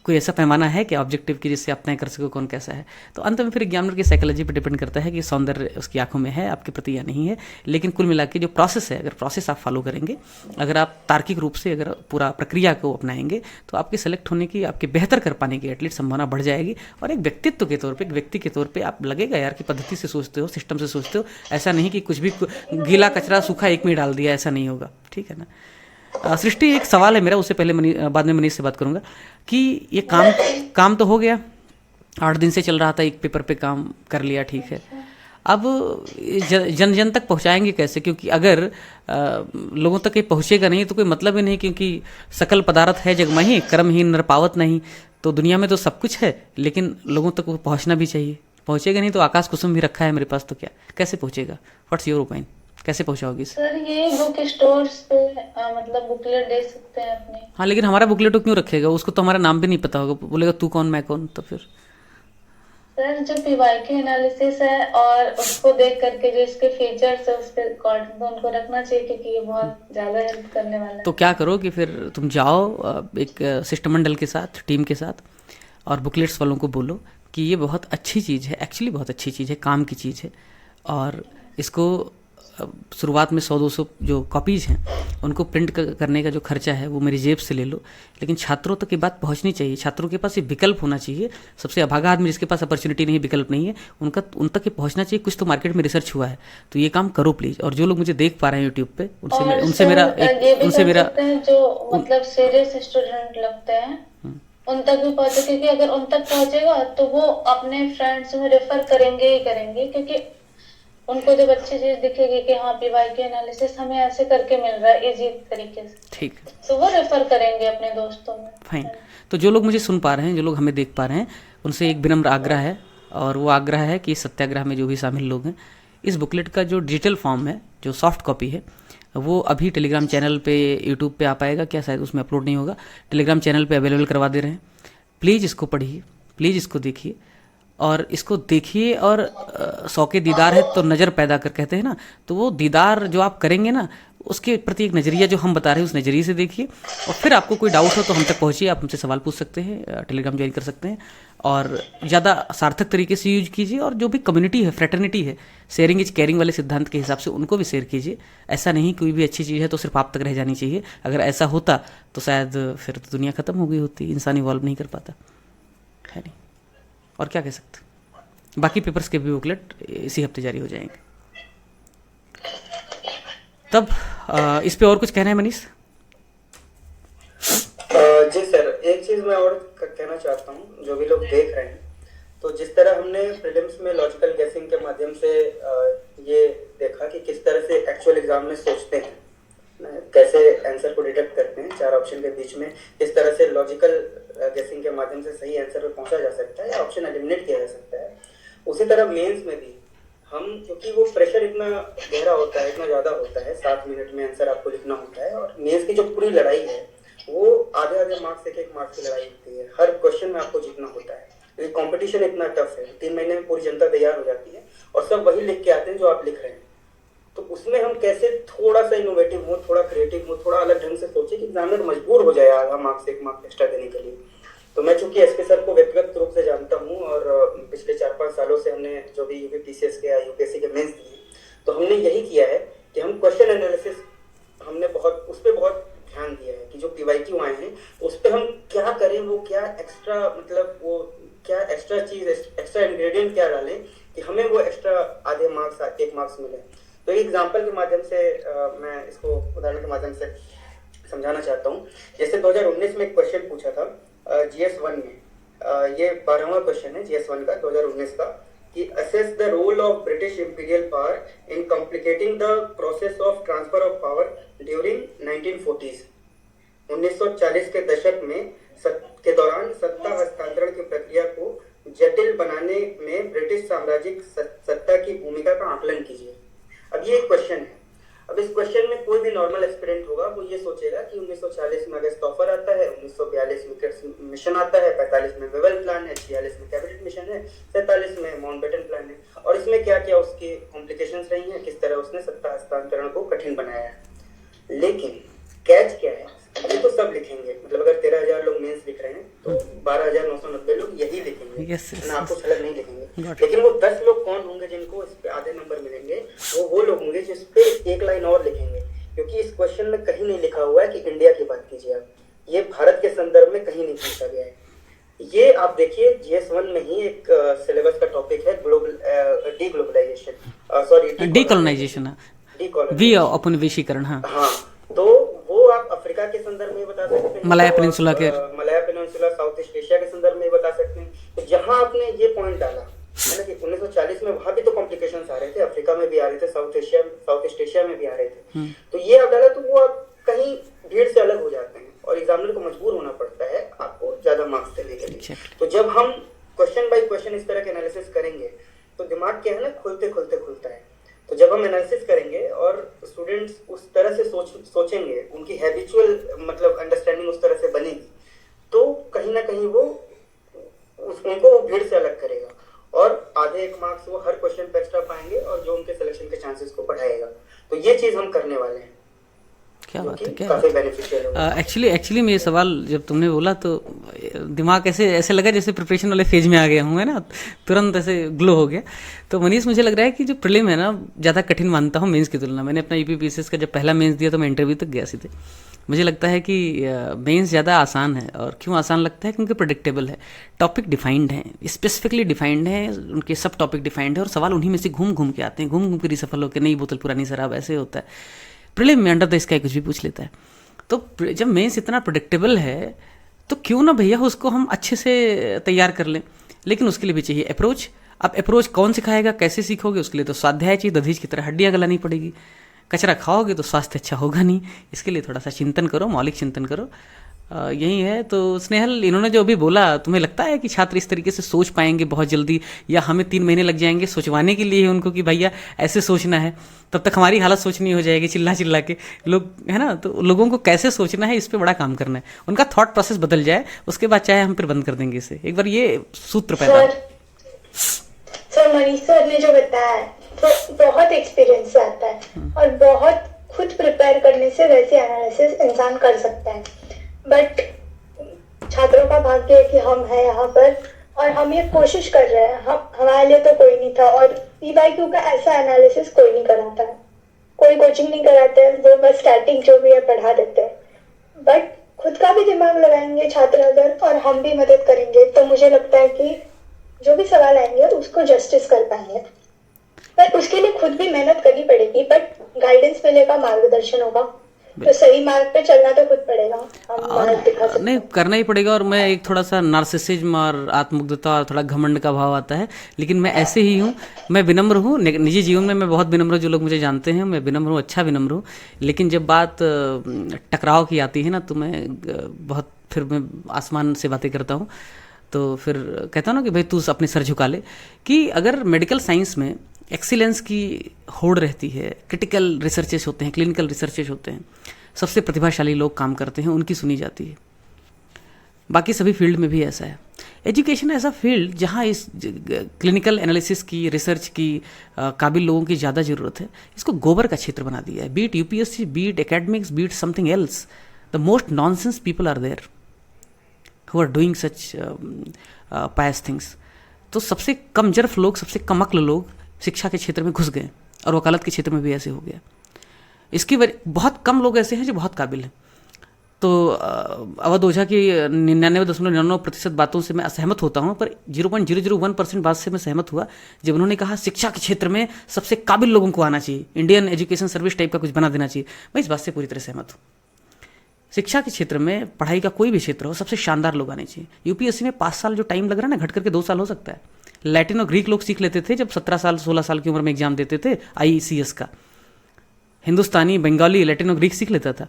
कोई ऐसा पैमाना है कि ऑब्जेक्टिव की जिससे आप तय कर सको कौन कैसा है। तो अंत में फिर एग्जामिनर की साइकोलॉजी पर डिपेंड करता है कि सौंदर्य उसकी आंखों में है आपके प्रति या नहीं है। लेकिन कुल मिला के जो प्रोसेस है, अगर प्रोसेस आप फॉलो करेंगे, अगर आप तार्किक रूप से अगर पूरा प्रक्रिया को अपनाएंगे, तो आपके सेलेक्ट होने की, आपके बेहतर कर पाने की एटलीस्ट संभावना बढ़ जाएगी। और एक व्यक्तित्व के तौर पर, एक व्यक्ति के तौर पर आप लगेगा यार कि पद्धति से सोचते हो, सिस्टम से सोचते हो। ऐसा नहीं कि कुछ भी गीला कचरा सूखा एक में डाल दिया, ऐसा नहीं होगा, ठीक है ना। सृष्टि, एक सवाल है मेरा, उससे पहले बाद में मनीष से बात करूंगा कि ये काम तो हो गया, 8 दिन से चल रहा था, एक पेपर पे काम कर लिया, ठीक है। अब जन जन तक पहुंचाएंगे कैसे? क्योंकि अगर लोगों तक ये पहुंचेगा नहीं तो कोई मतलब ही नहीं, क्योंकि सकल पदार्थ है जगमही, कर्महीन नर पावत नहीं। तो दुनिया में तो सब कुछ है, लेकिन लोगों तक वो पहुंचना भी चाहिए। पहुंचेगा नहीं तो आकाश कुसुम भी रखा है मेरे पास, तो क्या कैसे पहुंचेगा? व्हाट्स योर ओपिनियन, कैसे पहुंचाओगी? सर ये बुक स्टोर्स पे मतलब बुकलेट दे सकते हैं अपने। हाँ, लेकिन हमारा बुकलेट तो क्यों रखेगा? उसको तो हमारा नाम भी नहीं पता होगा, बोलेगा तू कौन मैं कौन। तो फिर सर जो PYQ एनालिसिस है और उसको देख करके जो इसके फीचर्स है उसके अकॉर्डिंग तो उनको रखना चाहिए, क्योंकि ये बहुत ज़्यादा हेल्प करने वाला है। तो क्या करो कि फिर तुम जाओ एक शिष्टमंडल के साथ, टीम के साथ, और बुकलेट्स वालों को बोलो कि ये बहुत अच्छी चीज़ है, एक्चुअली बहुत अच्छी चीज़ है, काम की चीज़ है। और इसको शुरुआत में 100-200 जो कॉपीज़ हैं उनको प्रिंट करने का जो खर्चा है वो मेरी जेब से ले लो, लेकिन छात्रों तक ये बात पहुंचनी चाहिए। छात्रों के पास ये विकल्प होना चाहिए। सबसे अभागा आदमी जिसके पास अपॉर्चुनिटी नहीं, विकल्प नहीं है, उन तक ये पहुंचना चाहिए। कुछ तो मार्केट में रिसर्च हुआ है, तो ये काम करो प्लीज़। और जो लोग मुझे देख पा रहे हैं यूट्यूब पे, उनसे मेरा जो मतलब सीरियस स्टूडेंट लगते हैं उन तक भी पहुंचे, क्योंकि अगर उन तक पहुंचेगा तो वो अपने फ्रेंड्स में रेफर करेंगे ही करेंगे, क्योंकि उनको जब अच्छी चीज दिखेगी कि हाँ PYQ एनालिसिस हमें ऐसे करके मिल रहा है इजी तरीके से, ठीक, तो वो रेफर करेंगे अपने दोस्तों में। फाइन। तो जो लोग मुझे सुन पा रहे हैं, जो लोग हमें देख पा रहे हैं, उनसे एक विनम्र आग्रह है, और वो आग्रह है कि सत्याग्रह में जो भी शामिल लोग हैं, इस बुकलेट का जो डिजिटल फॉर्म है, जो सॉफ्ट कॉपी है, वो अभी टेलीग्राम चैनल पे, यूट्यूब पे आ पाएगा क्या? शायद उसमें अपलोड नहीं होगा, टेलीग्राम चैनल पे अवेलेबल करवा दे रहे हैं। प्लीज़ इसको पढ़िए, प्लीज़ इसको देखिए, और इसको देखिए। और 100 के दीदार है तो नज़र पैदा कर, कहते हैं ना, तो वो दीदार जो आप करेंगे ना, उसके प्रति एक नज़रिया जो हम बता रहे हैं उस नज़रिए से देखिए। और फिर आपको कोई डाउट हो तो हम तक पहुँचिए, आप हमसे सवाल पूछ सकते हैं, टेलीग्राम ज्वाइन कर सकते हैं, और ज़्यादा सार्थक तरीके से यूज कीजिए। और जो भी कम्युनिटी है, फ्रेटर्निटी है, शेयरिंग इज केयरिंग वाले सिद्धांत के हिसाब से उनको भी शेयर कीजिए। ऐसा नहीं कोई भी अच्छी चीज़ है तो सिर्फ आप तक रह जानी चाहिए। अगर ऐसा होता तो शायद फिर तो दुनिया ख़त्म हो गई होती, इंसान इवॉल्व नहीं कर पाता, है नहीं। और क्या कह सकते। बाकी पेपर्स के भी बुकलेट इसी हफ्ते जारी हो जाएंगे। तब इस पे और कुछ कहना है मनीष? जी सर, एक चीज मैं और कहना चाहता हूँ, जो भी लोग देख रहे हैं, तो जिस तरह हमने प्रीलिम्स में लॉजिकल गेसिंग के माध्यम से ये देखा कि किस तरह से एक्चुअल एग्जाम में सोचते हैं, कैसे आंसर को डिटेक्ट करते हैं 4 ऑप्शन के बीच में, किस तरह से लॉजिकल गेसिंग के माध्यम से सही आंसर पर पहुंचा जा सकता है या ऑप्शन एलिमिनेट किया जा सकता है, उसी तरह मेंस में भी हम, क्योंकि वो प्रेशर इतना गहरा होता है, इतना ज्यादा होता है, 7 मिनट में आंसर आपको लिखना होता है, और मेंस की जो पूरी लड़ाई है वो आधे मार्क्स, एक मार्क्स की लड़ाई होती है। हर क्वेश्चन में आपको जीतना होता है, क्योंकि कंपटीशन इतना टफ है। 3 महीने में पूरी जनता तैयार हो जाती है और सब वही लिख के आते हैं जो आप लिख रहे हैं। तो उसमें हम कैसे थोड़ा सा इनोवेटिव हो, थोड़ा क्रिएटिव हो, थोड़ा अलग ढंग से सोचे कि एग्जामिनर मजबूर हो जाए आधा मार्क्स, 1 मार्क्स एक्स्ट्रा देने के लिए। तो मैं चूंकि एसपी सर को व्यक्तिगत रूप से जानता हूँ और पिछले 4-5 सालों से हमने जो भी यूपीपीसीएस के या यूपीएससी के मेंस दिए, तो हमने यही किया है कि हम क्वेश्चन एनालिसिस हमने उस पर बहुत ध्यान दिया है कि जो PYQ आए हैं उस पर हम क्या करें, वो क्या एक्स्ट्रा, मतलब वो क्या एक्स्ट्रा चीज, एक्स्ट्रा इंग्रेडिएंट क्या डालें कि हमें वो एक्स्ट्रा आधे मार्क्स, 1 मार्क्स मिले। तो एक एग्जाम्पल के माध्यम से मैं इसको उदाहरण के माध्यम से समझाना चाहता हूँ। जैसे 2019 में एक क्वेश्चन पूछा था GS1 में, ये 12वां क्वेश्चन है GS1 का 2019 का, कि assess the role of British imperial power in complicating the process of transfer of power during 1940s। 1940 के दशक में के दौरान सत्ता हस्तांतरण की प्रक्रिया को जटिल बनाने में ब्रिटिश साम्राज्यिक सत्ता की भूमिका का आकलन कीजिए। अब ये एक क्वेश्चन है। अब इस क्वेश्चन में कोई भी नॉर्मल एस्पिरेंट होगा वो ये सोचेगा कि 1940 में अगस्त ऑफर आता है, 1942 में क्रिप्स मिशन आता है, 45 में वेवेल प्लान है, 46 में कैबिनेट मिशन है, 47 में माउंटबेटन प्लान है, और इसमें क्या क्या उसकी कॉम्प्लिकेशंस रही हैं, किस तरह उसने सत्ता हस्तांतरण को कठिन बनाया है। लेकिन कैच क्या है, ये तो सब लिखेंगे, मतलब अगर 13,000 लोग मेंस लिख रहे हैं तो 12,990 लोग यही लिखेंगे, ना आपको अलग नहीं लिखेंगे। लेकिन वो 10 लोग कौन होंगे जिनको इस पे आधे नंबर मिलेंगे, वो लोग होंगे जिस पे एक लाइन और लिखेंगे, क्योंकि इस क्वेश्चन में कहीं नहीं लिखा हुआ है कि इंडिया की बात कीजिए आप, ये भारत के संदर्भ में कहीं नहीं पूछा गया है। ये आप देखिए GS1 में ही एक सिलेबस का टॉपिक है डीकोलोनाइजेशन, उपनिवेशीकरण। हाँ, तो वो आप अफ्रीका के संदर्भ में बता सकते हैं, Malaya peninsula south east Asia के संदर्भ में बता सकते हैं। तो जहां आपने ये पॉइंट डाला है ना कि 1940 में वहां भी तो कॉम्प्लिकेशंस आ रहे थे, अफ्रीका में भी आ रहे थे, साउथ ईस्ट एशिया में भी आ रहे थे, तो ये आप डाला तो वो आप कहीं भीड़ से अलग हो जाते हैं और एग्जामिनर को मजबूर होना पड़ता है आपको ज्यादा मार्क्स देने के लिए। तो जब हम क्वेश्चन बाय क्वेश्चन इस तरह के एनालिसिस करेंगे तो दिमाग क्या है ना, खुलते खुलता है। तो जब हम एनालिसिस करेंगे और स्टूडेंट्स उस तरह से सोचेंगे, उनकी हैबिचुअल मतलब अंडरस्टैंडिंग उस तरह से बनेगी, तो कहीं ना कहीं वो उनको वो भीड़ से अलग करेगा और आधे एक मार्क्स वो हर क्वेश्चन पे एक्स्ट्रा पाएंगे और जो उनके सिलेक्शन के चांसेस को बढ़ाएगा। तो ये चीज हम करने वाले हैं। क्या बात है, काफी बेनिफिशियल है। एक्चुअली मैं ये सवाल जब तुमने बोला तो दिमाग ऐसे लगा जैसे प्रिपरेशन वाले फेज में आ गया हूँ, है ना, तुरंत ऐसे ग्लो हो गया। तो मनीष, मुझे लग रहा है कि जो प्रीलिम है ना ज़्यादा कठिन मानता हूँ मेंस की तुलना। मैंने अपना यूपीपीसीएस का जब पहला मेंस दिया तो मैं इंटरव्यू तक गया सीधे। मुझे लगता है कि मेंस ज़्यादा आसान है। और क्यों आसान लगता है? क्योंकि प्रेडिक्टेबल है, टॉपिक डिफाइंड है, स्पेसिफिकली डिफाइंड है, उनके सब टॉपिक डिफाइंड है और सवाल उन्हीं में से घूम घूम के आते हैं, घूम घूम के रिसफल होकर नई बोतल पुरानी शराब, ऐसे होता है। प्रीलिम में अंडर द स्काई कुछ भी पूछ लेता है। तो जब मेंस इतना प्रेडिक्टेबल है तो क्यों ना भैया उसको हम अच्छे से तैयार कर लें। लेकिन उसके लिए भी चाहिए अप्रोच। अब अप्रोच कौन सिखाएगा, कैसे सीखोगे? उसके लिए तो स्वाध्याय चाहिए, दधीच की तरह हड्डियाँ गलानी पड़ेगी। कचरा खाओगे तो स्वास्थ्य अच्छा होगा नहीं। इसके लिए थोड़ा सा चिंतन करो, मौलिक चिंतन करो। यही है। तो स्नेहल, इन्होंने जो अभी बोला, तुम्हें लगता है कि छात्र इस तरीके से सोच पाएंगे बहुत जल्दी, या हमें 3 महीने लग जाएंगे सोचवाने के लिए उनको कि भैया ऐसे सोचना है? तब तक हमारी हालत सोचनी हो जाएगी चिल्ला चिल्ला के लोग, है ना। तो लोगों को कैसे सोचना है, इस पर बड़ा काम करना है। उनका थॉट प्रोसेस बदल जाए, उसके बाद चाहे हम फिर बंद कर देंगे इसे। एक बार ये सूत्र पैदा। सर मनीष सर ने जो बताया तो बहुत एक्सपीरियंस से आता है और बहुत खुद प्रिपेयर करने से वैसे एनालिसिस इंसान कर सकता है। बट छात्रों का भाग्य है कि हम हैं यहाँ पर और हम ये कोशिश कर रहे हैं। हमारे लिए तो कोई नहीं था और पीवाईक्यू का ऐसा एनालिसिस कोई नहीं कराता है, कोई कोचिंग नहीं कराते हैं, वो बस स्टैटिक जो भी है पढ़ा देते हैं। बट खुद का भी दिमाग लगाएंगे छात्र अगर, और हम भी मदद करेंगे, तो मुझे लगता है कि जो भी सवाल आएंगे उसको जस्टिस कर पाएंगे। पर उसके लिए खुद भी मेहनत करनी पड़ेगी, बट गाइडेंस मिलेगा, मार्गदर्शन होगा, तो सही मार्ग पे चलना तो खुद पड़ेगा। हम नहीं, करना ही पड़ेगा। और मैं एक थोड़ा सा नार्सिसिज्म और आत्ममुग्धता और थोड़ा घमंड का भाव आता है, लेकिन मैं ऐसे ही हूँ। मैं विनम्र हूँ, निजी जीवन में मैं बहुत विनम्र हूँ। जो लोग मुझे जानते हैं मैं विनम्र हूँ, अच्छा विनम्र हूँ। लेकिन जब बात टकराव की आती है ना, तो मैं बहुत फिर मैं आसमान से बातें करता हूँ। तो फिर कहता हूँ ना कि भाई तू अपने सर झुका ले। कि अगर मेडिकल साइंस में एक्सीलेंस की होड़ रहती है, क्रिटिकल रिसर्चेस होते हैं, क्लिनिकल रिसर्चेस होते हैं, सबसे प्रतिभाशाली लोग काम करते हैं, उनकी सुनी जाती है। बाकी सभी फील्ड में भी ऐसा है। एजुकेशन ऐसा फील्ड जहाँ इस क्लिनिकल एनालिसिस की, रिसर्च की काबिल लोगों की ज़्यादा ज़रूरत है। इसको गोबर का क्षेत्र बना दिया है। Beat UPSC, beat academics, beat something else, the most nonsense people are there who are doing such pious things. तो सबसे कम जर्फ लोग, सबसे कम अक्ल लोग शिक्षा के क्षेत्र में घुस गए और वकालत के क्षेत्र में भी ऐसे हो गया। इसकी वजह बहुत कम लोग ऐसे हैं जो बहुत काबिल हैं। तो अवध ओझा की 99.99% बातों से मैं असहमत होता हूँ, पर 0.001% बात से मैं सहमत हुआ जब उन्होंने कहा शिक्षा के क्षेत्र में सबसे काबिल लोगों को आना चाहिए, इंडियन एजुकेशन सर्विस टाइप का कुछ बना देना चाहिए। मैं इस बात से पूरी तरह सहमत हूँ। शिक्षा के क्षेत्र में, पढ़ाई का कोई भी क्षेत्र हो, सबसे शानदार लोग आने चाहिए। यूपीएससी में 5 साल जो टाइम लग रहा है ना, घट करके 2 साल हो सकता है। लैटिन और ग्रीक लोग सीख लेते थे जब 17 साल 16 साल की उम्र में एग्जाम देते थे IECS का। हिंदुस्तानी, बंगाली, लैटिन और ग्रीक सीख लेता था।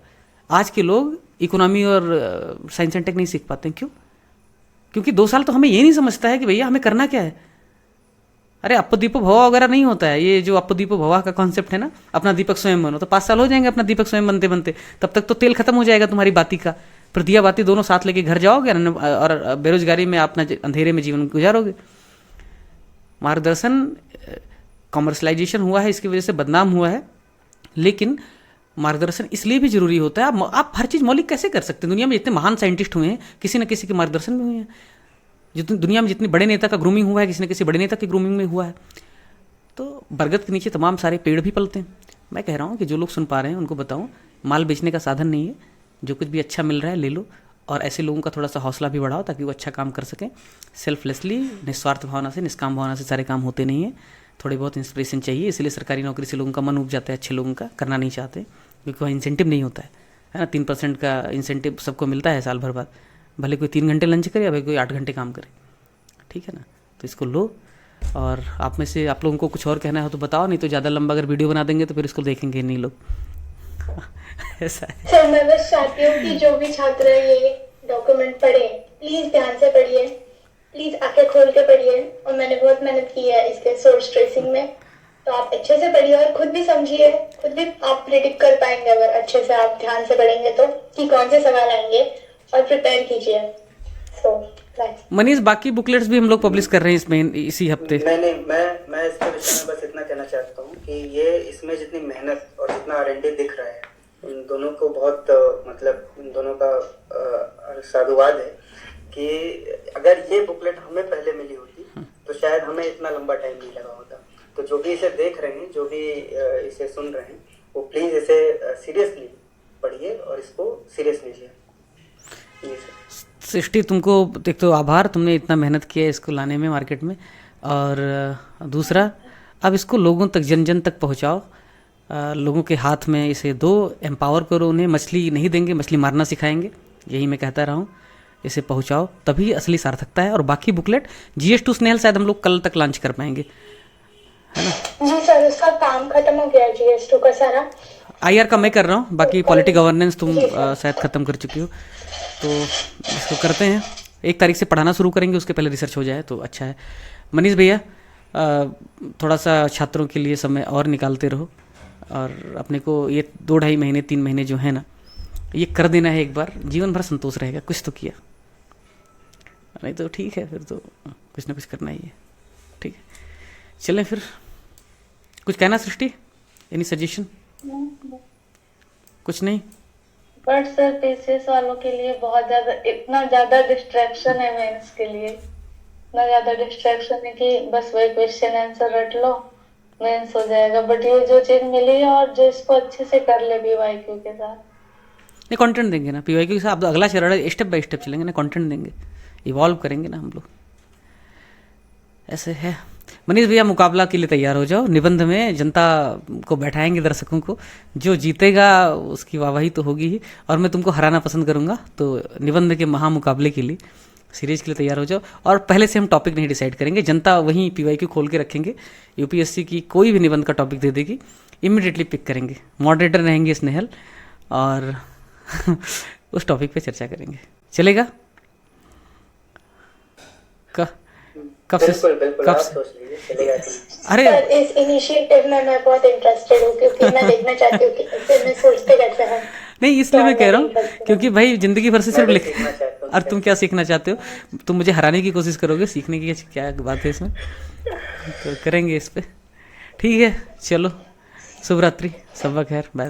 आज के लोग इकोनॉमी और साइंस एंड टेक नहीं सीख पाते हैं। क्यों? क्योंकि 2 साल तो हमें ये नहीं समझता है कि भैया हमें करना क्या है। अरे अप्पदीपो भवा वगैरह नहीं होता है। ये जो अप्पदीपो भवा का कॉन्सेप्ट है ना, अपना दीपक स्वयं बनो, तो 5 साल हो जाएंगे अपना दीपक स्वयं बनते बनते। तब तक तो तेल खत्म हो जाएगा तुम्हारी बाती का, फिर दिया बाती दोनों साथ लेके घर जाओगे और बेरोजगारी में अपना अंधेरे में जीवन गुजारोगे। मार्गदर्शन कॉमर्शलाइजेशन हुआ है, इसकी वजह से बदनाम हुआ है, लेकिन मार्गदर्शन इसलिए भी जरूरी होता है। आप हर चीज़ मौलिक कैसे कर सकते हैं? दुनिया में जितने महान साइंटिस्ट हुए हैं किसी न किसी के मार्गदर्शन में हुए हैं। जितनी दुनिया में जितने बड़े नेता का ग्रूमिंग हुआ है किसी न किसी बड़े नेता की ग्रूमिंग में हुआ है। तो बरगद के नीचे तमाम सारे पेड़ भी पलते हैं। मैं कह रहा हूँ कि जो लोग सुन पा रहे हैं उनको बताऊँ, माल बेचने का साधन नहीं है, जो कुछ भी अच्छा मिल रहा है ले लो, और ऐसे लोगों का थोड़ा सा हौसला भी बढ़ाओ ताकि वो अच्छा काम कर सकें। सेल्फलेसली, निस्वार्थ भावना से, निष्काम भावना से सारे काम होते नहीं हैं। थोड़ी बहुत इंस्पिरेशन चाहिए, इसलिए सरकारी नौकरी से लोगों का मन उब जाता है, अच्छे लोगों का करना नहीं चाहते क्योंकि वहाँ इंसेंटिव नहीं होता है ना। 3% का इंसेंटिव सबको मिलता है साल भर बाद, भले कोई 3 घंटे लंच करे या भाई कोई 8 घंटे काम करे, ठीक है ना। तो इसको लो, और आप में से आप लोगों को कुछ और कहना हो तो बताओ, नहीं तो ज़्यादा लंबा अगर वीडियो बना देंगे तो फिर इसको देखेंगे नहीं लोग। ऐसा है। सर मैं बस चाहती हूँ कि जो भी छात्र ये डॉक्यूमेंट पढ़े प्लीज ध्यान से पढ़िए, प्लीज आंखें खोल के पढ़िए। और मैंने बहुत मेहनत की है इसके सोर्स ट्रेसिंग में, तो आप अच्छे से पढ़िए और खुद भी समझिए, खुद भी आप प्रेडिक्ट कर पाएंगे अगर अच्छे से आप ध्यान से पढ़ेंगे तो, कि कौन से सवाल आएंगे, और प्रिपेयर कीजिए। सो मनीष, बाकी बुकलेट्स भी हम लोग पब्लिश कर रहे हैं इसमें इसी हफ्ते। नहीं, मैं इसके विषय में बस इतना कहना चाहता हूँ कि ये इसमें जितनी मेहनत और जितना R&D दिख रहा है, इन दोनों को बहुत मतलब इन दोनों का साधुवाद है कि अगर ये बुकलेट हमें पहले मिली होती तो शायद हमें इतना लंबा टाइम नहीं लगा होता। तो जो भी इसे देख रहे हैं, जो भी इसे सुन रहे हैं, वो प्लीज इसे सीरियसली पढ़िए और इसको सीरियस लीजिए। सृष्टि, तुमको एक तो आभार, तुमने इतना मेहनत किया है इसको लाने में मार्केट में, और दूसरा अब इसको लोगों तक, जन जन तक पहुंचाओ, लोगों के हाथ में इसे दो, एम्पावर करो उन्हें। मछली नहीं देंगे, मछली मारना सिखाएंगे, यही मैं कहता रहा हूँ। इसे पहुंचाओ तभी असली सार्थकता है। और बाकी बुकलेट GS2 स्नेहल शायद हम लोग कल तक लॉन्च कर पाएंगे, है ना? जी सर, उसका काम खत्म हो गया GS2 का सारा। IR का मैं कर रहा हूँ, बाकी पॉलिटी गवर्नेंस तुम शायद ख़त्म कर चुकी हो, तो इसको करते हैं। 1 तारीख से पढ़ाना शुरू करेंगे, उसके पहले रिसर्च हो जाए तो अच्छा है। मनीष भैया, थोड़ा सा छात्रों के लिए समय और निकालते रहो, और अपने को ये 2-2.5 महीने 3 महीने जो है ना, ये कर देना है एक बार, जीवन भर संतोष रहेगा। कुछ तो किया, नहीं तो ठीक है, फिर तो कुछ ना कुछ करना ही है। ठीक है, चलें फिर। कुछ कहना सृष्टि? Any suggestion? कुछ नहीं? बट सर पीसीएस वालों के लिए बहुत ज्यादा, इतना ज्यादा डिस्ट्रैक्शन है मेंस के लिए, इतना ज्यादा डिस्ट्रैक्शन है कि बस वही क्वेश्चन आंसर रट लो, मेंस हो जाएगा। बट ये जो चीज मिली है, और जो इसको अच्छे से कर ले PYQ के साथ, नहीं कंटेंट देंगे ना PYQ के साथ। अगला चरण स्टेप बाय स्टेप चलेंगे ना, कंटेंट देंगे, इवॉल्व करेंगे ना हम लोग, ऐसे है। मनीष भैया, मुकाबला के लिए तैयार हो जाओ। निबंध में जनता को बैठाएंगे, दर्शकों को, जो जीतेगा उसकी वाहवाही तो होगी ही, और मैं तुमको हराना पसंद करूंगा। तो निबंध के महामुकाबले के लिए, सीरीज के लिए तैयार हो जाओ। और पहले से हम टॉपिक नहीं डिसाइड करेंगे, जनता वहीं PYQ खोल के रखेंगे, UPSC की कोई भी निबंध का टॉपिक दे देगी, इमिडिएटली पिक करेंगे। मॉडरेटर रहेंगे स्नेहल, और उस टॉपिक पे चर्चा करेंगे। चलेगा? कब से? अरे सर, इस इनिशिएटिव में मैं बहुत इंटरेस्टेड हूँ, क्योंकि मैं देखना चाहती हूँ कि इसमें सोचते कैसे हैं। नहीं, इसलिए मैं कह रहा हूँ क्योंकि भाई जिंदगी भर से सिर्फ लिख, और तुम क्या सीखना चाहते हो? तुम मुझे हराने की कोशिश करोगे, सीखने की क्या बात है इसमें? तो करेंगे इस पे। ठीक है, चलो, शुभ रात्रि, सबका खैर, बाय।